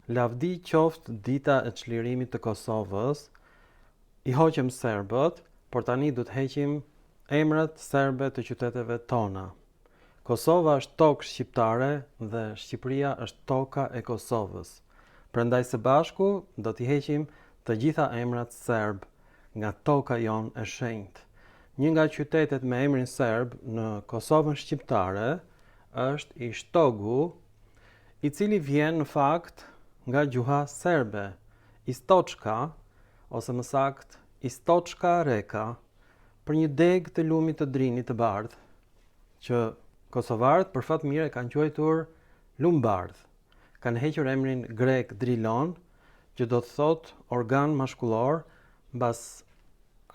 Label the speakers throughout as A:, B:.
A: Lavdi qoftë dita e çlirimit të Kosovës, I hoqëm serbët, por tani du të heqim emrat serbe të qyteteve tona. Kosova është tokë shqiptare dhe Shqipëria është toka e Kosovës. Prandaj së bashku do t'i heqim të gjitha emrat serb nga toka jon e shenjtë. Një nga qytetet me emrin serb në Kosovën shqiptare është I Shtogu, I cili vjen në fakt nga gjuha serbe, Istočka, ose më sakt Istočka Reka, për një degë të lumit të drinit të bardhë, që kosovarët për fat mirë kanë quajtur lumbardh. Kanë hequr emrin grek drilon, që do të thot organ mashkullor, mbas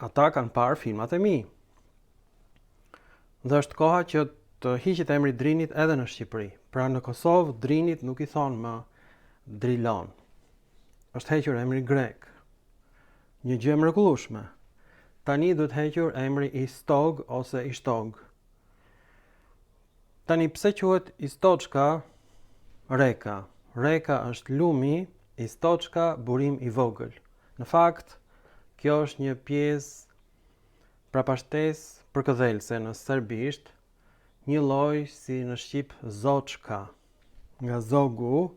A: ata kanë parë filmat e mi. Dhe është koha që të hiqet emri drinit edhe në Shqipëri. Pra në Kosovë drinit nuk I thonë më drilon. Është hequr emri grek. Një gjë e mrekullueshme. Tani duhet hequr emri Istog ose Ishtog. Tani pse quhet Istočka Reka? Reka është lumi, Istočka burim I vogël. Në fakt, kjo është një pjesë prapashtesë përkëdhelëse në serbisht, një lloj si në shqip zoçka, nga zogu,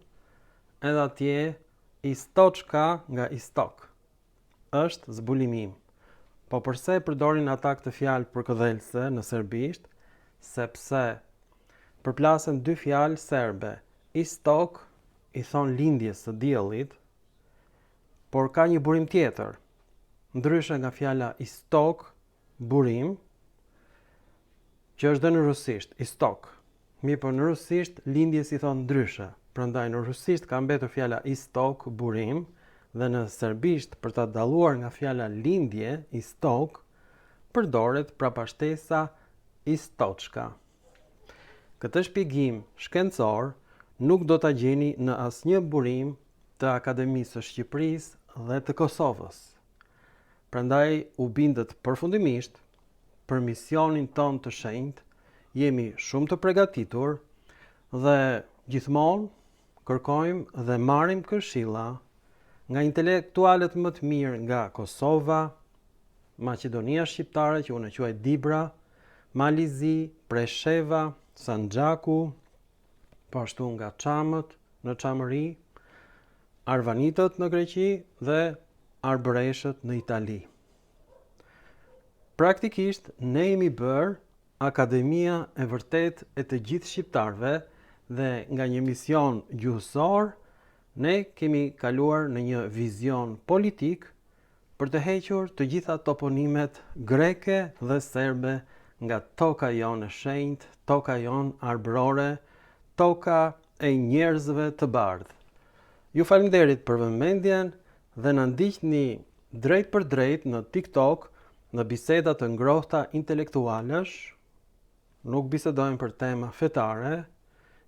A: edhe atje Istočka nga istok. Është zbulimim. Po përse përdorin ata këtë fjalë përkëdhelëse në serbisht? Sepse përplasen dy fjalë serbe. Istok I thon lindjes së diellit, por ka një burim tjetër. Ndryshe nga fjala istok, burim, që është dhe në rusisht, istok. Mirë, në rusisht lindjes I thon ndryshe. Prandaj në rusisht ka mbetur fjala istok, burim, dhe në serbisht për ta dalluar nga fjala lindje, istok, përdoret prapashtesa Istočka. Këtë shpjegim shkencor nuk do ta gjeni në asnjë burim të Akademisë së Shqipërisë dhe të Kosovës. Prandaj u bindët përfundimisht për misionin ton të shenjtë, jemi shumë të përgatitur dhe gjithmonë kërkojmë dhe marrim këshilla nga intelektualët më të mirë nga Kosova, Maqedonia Shqiptare që unë e quaj Dibra, Malizi, Presheva, Sanxhaku, po ashtu nga Çamët në Çamëri, Arvanitët në Greqi dhe Arbëreshët në Itali. Praktikisht ne jemi bërë Akademia e vërtet e të gjithë shqiptarëve dhe nga një mision gjuhësor ne kemi kaluar në një vizion politik për të hequr të gjitha toponimet greke dhe serbe nga toka jon e shenjtë, toka jon arbërore, toka e njerëzve të bardhë. Ju faleminderit për vëmendjen dhe na ndiqni drejt për drejt në TikTok në biseda të ngrohta intelektualesh. Nuk bisedojmë për tema fetare,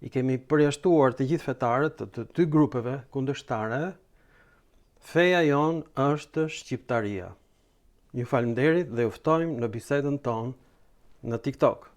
A: I kemi përjashtuar të gjithë fetarët të dy grupeve kundërshtare. Feja jon është shqiptaria. Ju faleminderit dhe ju ftojmë në bisedën tonë në TikTok.